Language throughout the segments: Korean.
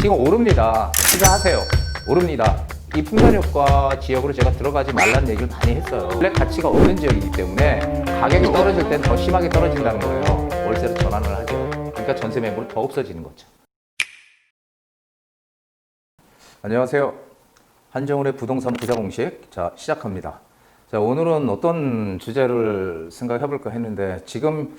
지금 오릅니다. 투자하세요. 오릅니다. 이 풍산효과 지역으로 제가 들어가지 말라는 얘기를 많이 했어요. 원래 가치가 없는 지역이기 때문에 가격이 떨어질 땐 더 심하게 떨어진다는 거예요. 월세로 전환을 하죠. 그러니까 전세 매물은 더 없어지는 거죠. 안녕하세요. 한정훈의 부동산 부자 공식. 자, 시작합니다. 자, 오늘은 어떤 주제를 생각해 볼까 했는데, 지금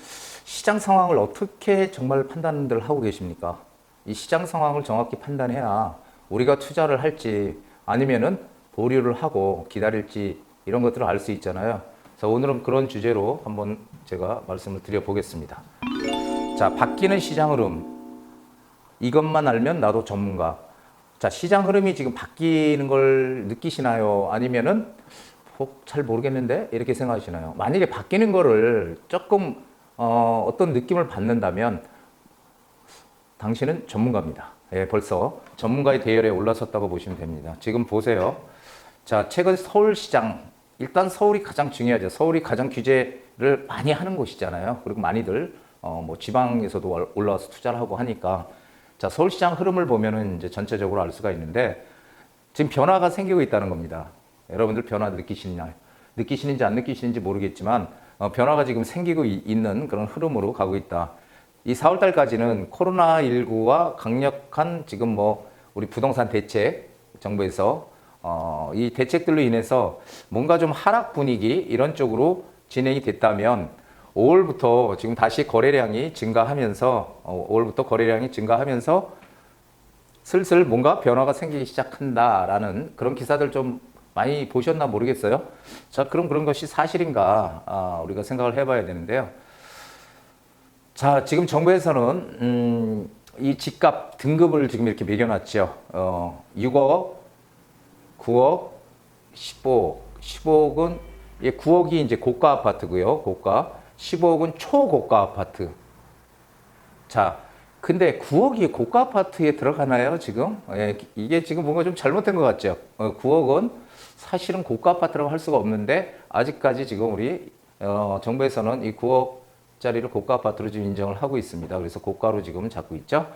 시장 상황을 어떻게 정말 판단들 하고 계십니까? 이 시장 상황을 정확히 판단해야 우리가 투자를 할지 아니면은 보류를 하고 기다릴지 이런 것들을 알 수 있잖아요. 자, 오늘은 그런 주제로 한번 제가 말씀을 드려보겠습니다. 자, 바뀌는 시장 흐름. 이것만 알면 나도 전문가. 자, 시장 흐름이 지금 바뀌는 걸 느끼시나요? 아니면은 잘 모르겠는데 이렇게 생각하시나요? 만약에 바뀌는 거를 조금 어떤 느낌을 받는다면 당신은 전문가입니다. 예, 벌써 전문가의 대열에 올라섰다고 보시면 됩니다. 지금 보세요. 자, 최근 서울시장, 일단 서울이 가장 중요하죠. 서울이 가장 규제를 많이 하는 곳이잖아요. 그리고 많이들 뭐 지방에서도 올라와서 투자를 하고 하니까, 자, 서울시장 흐름을 보면은 이제 전체적으로 알 수가 있는데, 지금 변화가 생기고 있다는 겁니다. 여러분들 변화 느끼시나요? 느끼시는지 안 느끼시는지 모르겠지만 변화가 지금 생기고 있는 그런 흐름으로 가고 있다. 이 4월 달까지는 코로나19와 강력한 지금 뭐 우리 부동산 대책, 정부에서 이 대책들로 인해서 뭔가 좀 하락 분위기 이런 쪽으로 진행이 됐다면, 5월부터 지금 다시 거래량이 증가하면서 5월부터 거래량이 증가하면서 슬슬 뭔가 변화가 생기기 시작한다라는 그런 기사들 좀 많이 보셨나 모르겠어요. 자, 그럼 그런 것이 사실인가 우리가 생각을 해봐야 되는데요. 자, 지금 정부에서는 이 집값 등급을 지금 이렇게 매겨놨죠. 6억, 9억, 15억. 15억은 9억이 이제 고가 아파트고요. 고가. 15억은 초고가 아파트. 자, 근데 9억이 고가 아파트에 들어가나요, 지금? 예, 이게 지금 뭔가 좀 잘못된 것 같죠? 9억은 사실은 고가 아파트라고 할 수가 없는데, 아직까지 지금 우리 정부에서는 이 9억짜리를 고가 아파트로 지금 인정을 하고 있습니다. 그래서 고가로 지금 잡고 있죠.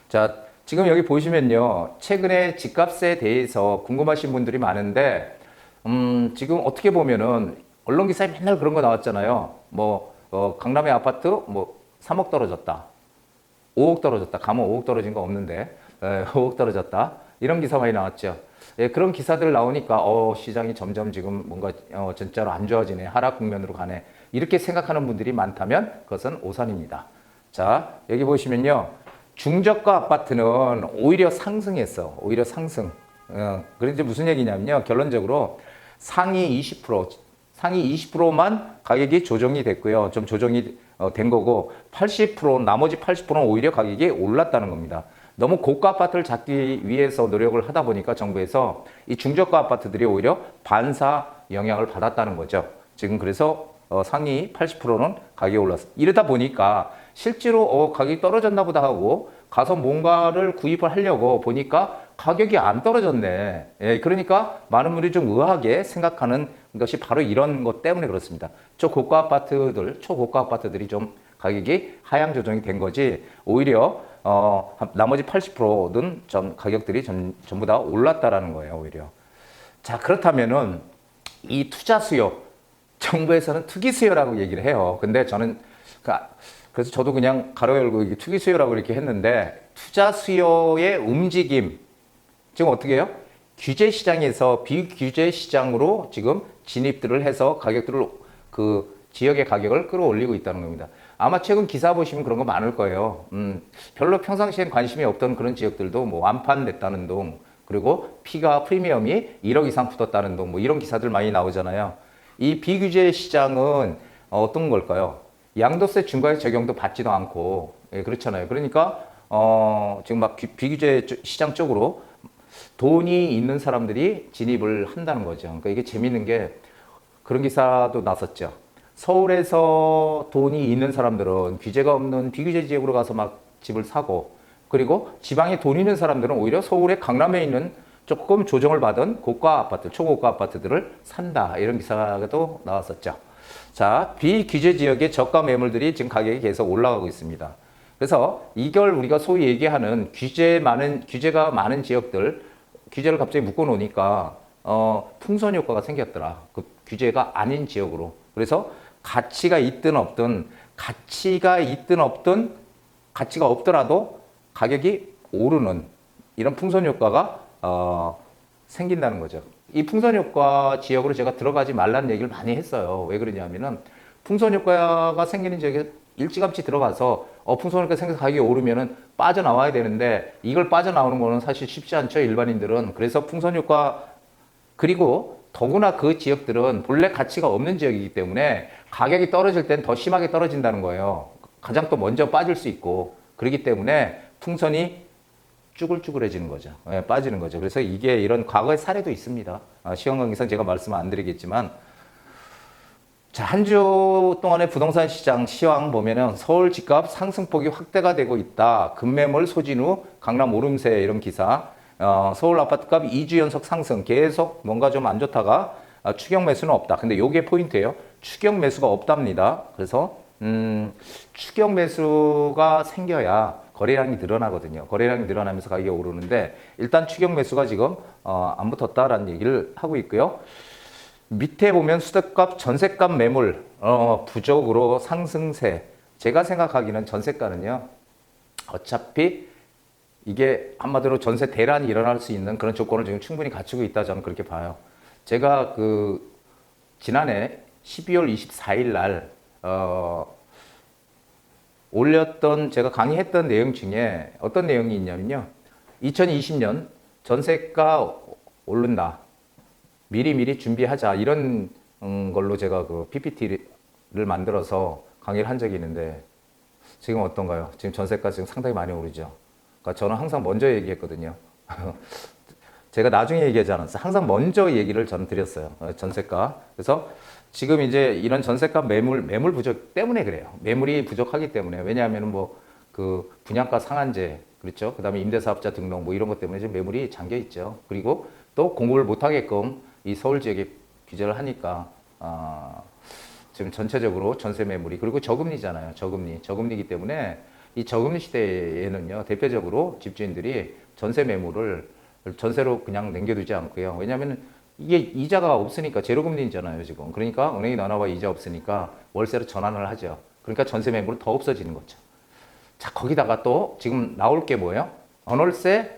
자, 지금 여기 보시면요, 최근에 집값에 대해서 궁금하신 분들이 많은데, 지금 어떻게 보면은 언론 기사에 맨날 그런 거 나왔잖아요. 뭐 강남의 아파트 뭐 3억 떨어졌다, 5억 떨어졌다. 가면 5억 떨어진 거 없는데 5억 떨어졌다. 이런 기사 많이 나왔죠. 예, 그런 기사들 나오니까 시장이 점점 지금 뭔가 진짜로 안 좋아지네, 하락 국면으로 가네, 이렇게 생각하는 분들이 많다면 그것은 오산입니다. 자, 여기 보시면요, 중저가 아파트는 오히려 상승했어. 오히려 상승. 그런데 무슨 얘기냐면요, 결론적으로 상위 20%만 가격이 조정이 됐고요. 좀 조정이 된 거고, 80%, 나머지 80%는 오히려 가격이 올랐다는 겁니다. 너무 고가 아파트를 잡기 위해서 노력을 하다 보니까 정부에서 이 중저가 아파트들이 오히려 반사 영향을 받았다는 거죠. 지금 그래서 상위 80%는 가격이 올랐어. 이러다 보니까 실제로 가격이 떨어졌나 보다 하고 가서 뭔가를 구입을 하려고 보니까 가격이 안 떨어졌네. 예, 그러니까 많은 분들이 좀 의아하게 생각하는 것이 바로 이런 것 때문에 그렇습니다. 초고가 아파트들이 좀 가격이 하향 조정이 된 거지, 오히려 나머지 80%는 좀 가격들이 전부 다 올랐다라는 거예요, 오히려. 자, 그렇다면은 이 투자 수요, 정부에서는 투기 수요라고 얘기를 해요. 근데 저는 그래서 저도 그냥 가로 열고 이게 투기 수요라고 이렇게 했는데, 투자 수요의 움직임, 지금 어떻게 해요? 규제 시장에서 비규제 시장으로 지금 진입들을 해서 가격들을, 그 지역의 가격을 끌어올리고 있다는 겁니다. 아마 최근 기사 보시면 그런 거 많을 거예요. 별로 평상시엔 관심이 없던 그런 지역들도 뭐 완판됐다는 동, 그리고 프리미엄이 1억 이상 붙었다는 동, 뭐 이런 기사들 많이 나오잖아요. 이 비규제 시장은 어떤 걸까요? 양도세 중과세 적용도 받지도 않고, 예, 그렇잖아요. 그러니까 지금 막 비규제 시장 쪽으로 돈이 있는 사람들이 진입을 한다는 거죠. 그러니까 이게 재밌는 게, 그런 기사도 났었죠. 서울에서 돈이 있는 사람들은 규제가 없는 비규제 지역으로 가서 막 집을 사고, 그리고 지방에 돈 있는 사람들은 오히려 서울의 강남에 있는 조금 조정을 받은 고가 아파트, 초고가 아파트들을 산다, 이런 기사가 또 나왔었죠. 자, 비규제 지역의 저가 매물들이 지금 가격이 계속 올라가고 있습니다. 그래서 이걸 우리가 소위 얘기하는 규제가 많은 지역들, 규제를 갑자기 묶어 놓으니까 풍선 효과가 생겼더라. 그 규제가 아닌 지역으로. 그래서 가치가 있든 없든 가치가 없더라도 가격이 오르는 이런 풍선 효과가 생긴다는 거죠. 이 풍선 효과 지역으로 제가 들어가지 말라는 얘기를 많이 했어요. 왜 그러냐면은 풍선 효과가 생기는 지역에 일찌감치 들어가서 풍선 효과 생겨서 가격이 오르면은 빠져나와야 되는데 이걸 빠져나오는 거는 사실 쉽지 않죠. 일반인들은. 그래서 풍선 효과 그리고 더구나 그 지역들은 본래 가치가 없는 지역이기 때문에 가격이 떨어질 땐 더 심하게 떨어진다는 거예요. 가장 또 먼저 빠질 수 있고 그렇기 때문에 풍선이 쭈글쭈글해지는 거죠. 예, 빠지는 거죠. 그래서 이게 이런 과거의 사례도 있습니다. 시황 강의상 제가 말씀 안 드리겠지만 자, 한 주 동안의 부동산 시장 시황 보면은 서울 집값 상승폭이 확대가 되고 있다. 급매물 소진 후 강남 오름세 이런 기사. 서울 아파트값 2주 연속 상승. 계속 뭔가 좀 안 좋다가 추격 매수는 없다. 근데 요게 포인트예요. 추격 매수가 없답니다. 그래서 추격 매수가 생겨야 거래량이 늘어나거든요. 거래량이 늘어나면서 가격이 오르는데 일단 추격 매수가 지금 안 붙었다라는 얘기를 하고 있고요. 밑에 보면 수도값, 전세값 매물 부족으로 상승세. 제가 생각하기는 전세가는요. 어차피 이게 한마디로 전세 대란이 일어날 수 있는 그런 조건을 지금 충분히 갖추고 있다 저는 그렇게 봐요. 제가 지난해 12월 24일 날 올렸던 제가 강의했던 내용 중에 어떤 내용이 있냐면요. 2020년 전세가 오른다. 미리미리 준비하자. 이런 걸로 제가 그 PPT를 만들어서 강의를 한 적이 있는데 지금 어떤가요? 지금 전세가 지금 상당히 많이 오르죠. 그러니까 저는 항상 먼저 얘기했거든요. 제가 나중에 얘기하지 않았어요. 항상 먼저 얘기를 저는 드렸어요. 전세가. 그래서 지금 이제 이런 전세값 매물 부족 때문에 그래요. 매물이 부족하기 때문에. 왜냐하면 그 분양가 상한제, 그렇죠. 그 다음에 임대사업자 등록 이런 것 때문에 지금 매물이 잠겨 있죠. 그리고 또 공급을 못하게끔 이 서울 지역에 규제를 하니까, 지금 전체적으로 전세 매물이, 그리고 저금리잖아요. 저금리이기 때문에 이 저금리 시대에는요, 대표적으로 집주인들이 전세 매물을 전세로 그냥 남겨두지 않고요. 왜냐하면 이게 이자가 없으니까 제로금리잖아요, 지금. 그러니까 은행이 나눠봐 이자 없으니까 월세로 전환을 하죠. 그러니까 전세 매물은 더 없어지는 거죠. 자, 거기다가 또 지금 나올 게 뭐예요? 언월세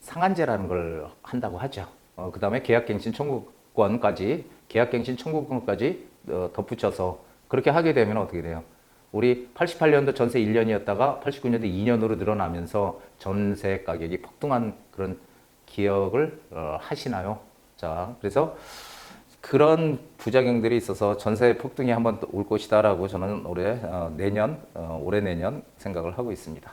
상한제라는 걸 한다고 하죠. 그 다음에 계약갱신 청구권까지 덧붙여서 그렇게 하게 되면 어떻게 돼요? 우리 88년도 전세 1년이었다가 89년도 2년으로 늘어나면서 전세 가격이 폭등한 그런 기억을 하시나요? 자, 그래서 그런 부작용들이 있어서 전세 폭등이 한번 올 것이다라고 저는 올해 내년 생각을 하고 있습니다.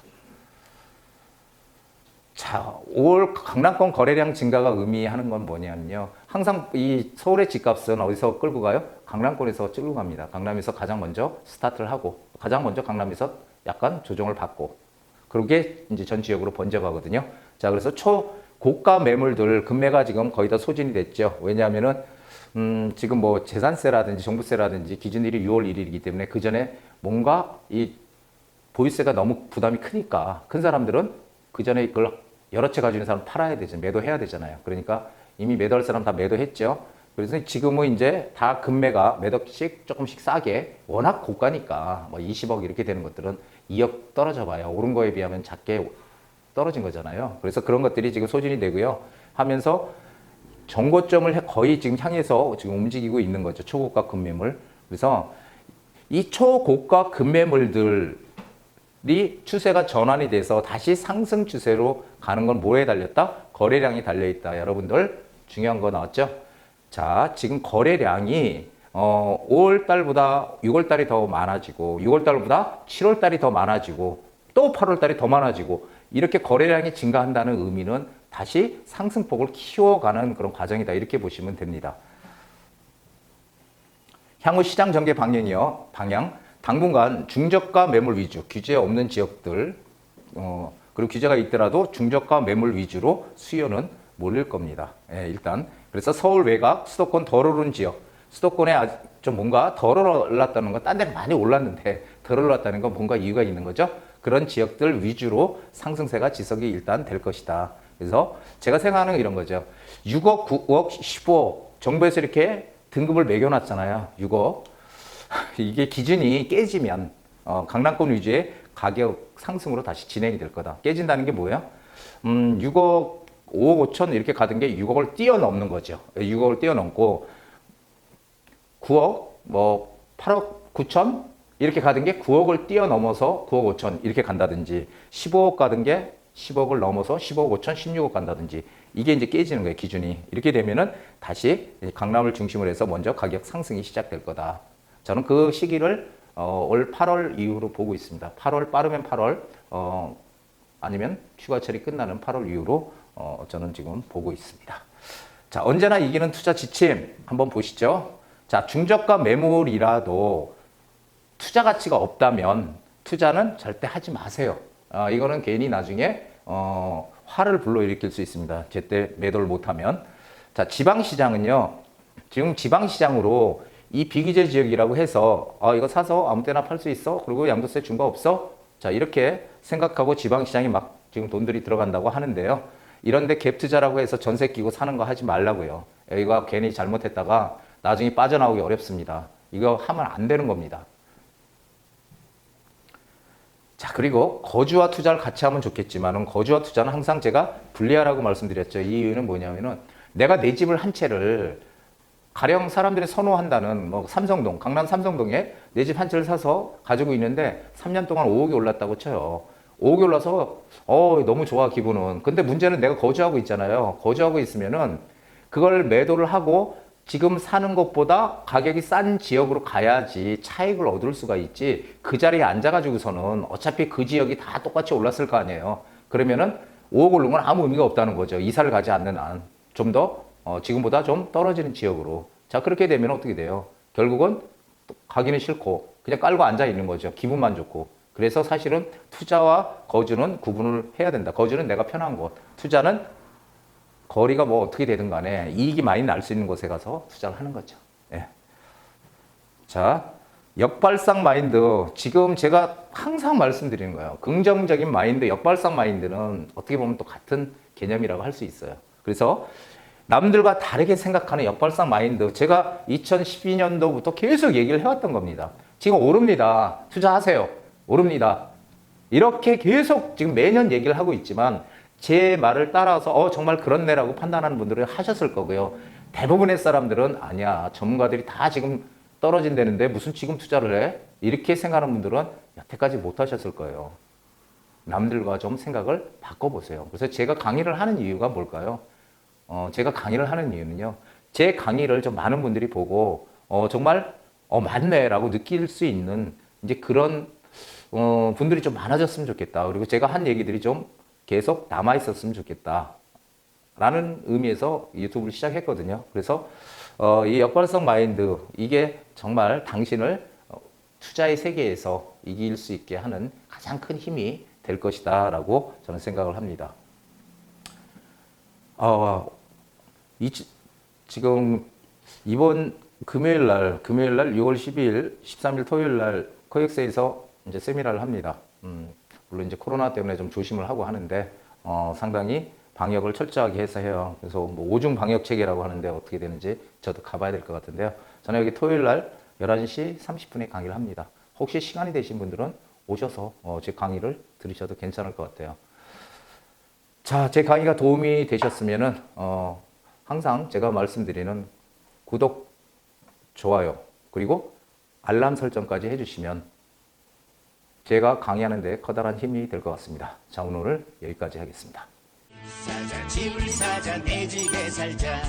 자, 올 강남권 거래량 증가가 의미하는 건 뭐냐면요. 항상 이 서울의 집값은 어디서 끌고 가요? 강남권에서 끌고 갑니다. 강남에서 가장 먼저 스타트를 하고, 가장 먼저 강남에서 약간 조정을 받고, 그러게 이제 전 지역으로 번져가거든요. 자, 그래서 초고가 매물들 금매가 지금 거의 다 소진이 됐죠. 왜냐하면은 지금 뭐 재산세라든지 종부세라든지 기준일이 6월 1일이기 때문에 그 전에 뭔가 이 보유세가 너무 부담이 크니까 큰 사람들은 그 전에 그걸 여러 채 가지고 있는 사람 팔아야 되죠. 매도해야 되잖아요. 그러니까 이미 매도할 사람 다 매도했죠. 그래서 지금은 이제 다 금매가 몇 억씩 조금씩 싸게, 워낙 고가니까 뭐 20억 이렇게 되는 것들은 2억 떨어져 봐요. 오른 거에 비하면 작게 떨어진 거잖아요. 그래서 그런 것들이 지금 소진이 되고요. 하면서 정고점을 거의 지금 향해서 지금 움직이고 있는 거죠. 초고가 금매물. 그래서 이 초고가 금매물들이 추세가 전환이 돼서 다시 상승 추세로 가는 건 뭐에 달렸다? 거래량이 달려있다. 여러분들 중요한 거 나왔죠? 자, 지금 거래량이 5월달보다 6월달이 더 많아지고 6월달보다 7월달이 더 많아지고 또 8월달이 더 많아지고 이렇게 거래량이 증가한다는 의미는 다시 상승폭을 키워가는 그런 과정이다. 이렇게 보시면 됩니다. 향후 시장 전개 방향 당분간 중저가 매물 위주, 규제 없는 지역들, 그리고 규제가 있더라도 중저가 매물 위주로 수요는 몰릴 겁니다. 예, 일단. 그래서 서울 외곽, 수도권 덜 오른 지역, 수도권에 좀 뭔가 덜 올랐다는 건 딴 데는 많이 올랐는데 덜 올랐다는 건 뭔가 이유가 있는 거죠. 그런 지역들 위주로 상승세가 지속이 일단 될 것이다. 그래서 제가 생각하는 건 이런 거죠. 6억, 9억, 15억 정부에서 이렇게 등급을 매겨놨잖아요. 6억. 이게 기준이 깨지면 강남권 위주의 가격 상승으로 다시 진행이 될 거다. 깨진다는 게 뭐예요? 6억, 5억 5천 이렇게 가던 게 6억을 뛰어넘는 거죠. 6억을 뛰어넘고 9억, 뭐 8억 9천 이렇게 가던 게 9억을 뛰어넘어서 9억 5천 이렇게 간다든지 15억 가던 게 10억을 넘어서 15억 5천, 16억 간다든지 이게 이제 깨지는 거예요, 기준이. 이렇게 되면은 다시 강남을 중심으로 해서 먼저 가격 상승이 시작될 거다. 저는 그 시기를 올 8월 이후로 보고 있습니다. 8월 빠르면 8월 아니면 휴가철이 끝나는 8월 이후로 저는 지금 보고 있습니다. 자, 언제나 이기는 투자 지침 한번 보시죠. 자, 중저가 매물이라도 투자 가치가 없다면 투자는 절대 하지 마세요. 이거는 괜히 나중에 화를 불러일으킬 수 있습니다. 제때 매도를 못하면. 자, 지방시장은요. 지금 지방시장으로 이 비규제 지역이라고 해서 이거 사서 아무 때나 팔 수 있어? 그리고 양도세 준 거 없어? 자, 이렇게 생각하고 지방시장이 막 지금 돈들이 들어간다고 하는데요. 이런데 갭 투자라고 해서 전세 끼고 사는 거 하지 말라고요. 이거 괜히 잘못했다가 나중에 빠져나오기 어렵습니다. 이거 하면 안 되는 겁니다. 자, 그리고 거주와 투자를 같이 하면 좋겠지만 거주와 투자는 항상 제가 분리하라고 말씀드렸죠. 이 이유는 뭐냐면은 내가 내 집을 한 채를 가령 사람들이 선호한다는 뭐 삼성동, 강남 삼성동에 내 집 한 채를 사서 가지고 있는데 3년 동안 5억이 올랐다고 쳐요. 5억이 올라서 너무 좋아 기분은. 근데 문제는 내가 거주하고 있잖아요. 거주하고 있으면은 그걸 매도를 하고 지금 사는 것보다 가격이 싼 지역으로 가야지 차익을 얻을 수가 있지. 그 자리에 앉아가지고서는 어차피 그 지역이 다 똑같이 올랐을 거 아니에요. 그러면은 5억 오른 건 아무 의미가 없다는 거죠. 이사를 가지 않는 한. 좀 더 지금보다 좀 떨어지는 지역으로. 자, 그렇게 되면 어떻게 돼요? 결국은 가기는 싫고 그냥 깔고 앉아 있는 거죠. 기분만 좋고. 그래서 사실은 투자와 거주는 구분을 해야 된다. 거주는 내가 편한 곳. 투자는 거리가 뭐 어떻게 되든 간에 이익이 많이 날 수 있는 곳에 가서 투자를 하는 거죠. 예. 자, 역발상 마인드. 지금 제가 항상 말씀드리는 거예요. 긍정적인 마인드, 역발상 마인드는 어떻게 보면 또 같은 개념이라고 할 수 있어요. 그래서 남들과 다르게 생각하는 역발상 마인드. 제가 2012년도부터 계속 얘기를 해왔던 겁니다. 지금 오릅니다. 투자하세요. 오릅니다. 이렇게 계속 지금 매년 얘기를 하고 있지만 제 말을 따라서 정말 그렇네라고 판단하는 분들은 하셨을 거고요. 대부분의 사람들은 아니야. 전문가들이 다 지금 떨어진다는데 무슨 지금 투자를 해? 이렇게 생각하는 분들은 여태까지 못 하셨을 거예요. 남들과 좀 생각을 바꿔보세요. 그래서 제가 강의를 하는 이유가 뭘까요? 제가 강의를 하는 이유는요. 제 강의를 좀 많은 분들이 보고 정말 맞네라고 느낄 수 있는 이제 그런 분들이 좀 많아졌으면 좋겠다. 그리고 제가 한 얘기들이 좀 계속 남아 있었으면 좋겠다. 라는 의미에서 유튜브를 시작했거든요. 그래서 이 역발상 마인드 이게 정말 당신을 투자의 세계에서 이길 수 있게 하는 가장 큰 힘이 될 것이다 라고 저는 생각을 합니다. 지금 이번 금요일 날 6월 12일, 13일 토요일 날 코엑스에서 이제 세미나를 합니다. 물론 이제 코로나 때문에 좀 조심을 하고 하는데 상당히 방역을 철저하게 해서 해요. 그래서 뭐 5중 방역 체계라고 하는데 어떻게 되는지 저도 가봐야 될 것 같은데요. 저는 여기 토요일 날 11시 30분에 강의를 합니다. 혹시 시간이 되신 분들은 오셔서 제 강의를 들으셔도 괜찮을 것 같아요. 자, 제 강의가 도움이 되셨으면은 항상 제가 말씀드리는 구독, 좋아요, 그리고 알람 설정까지 해주시면 제가 강의하는 데 커다란 힘이 될 것 같습니다. 자, 오늘 여기까지 하겠습니다. 사자 집을 사자 내 집에 살자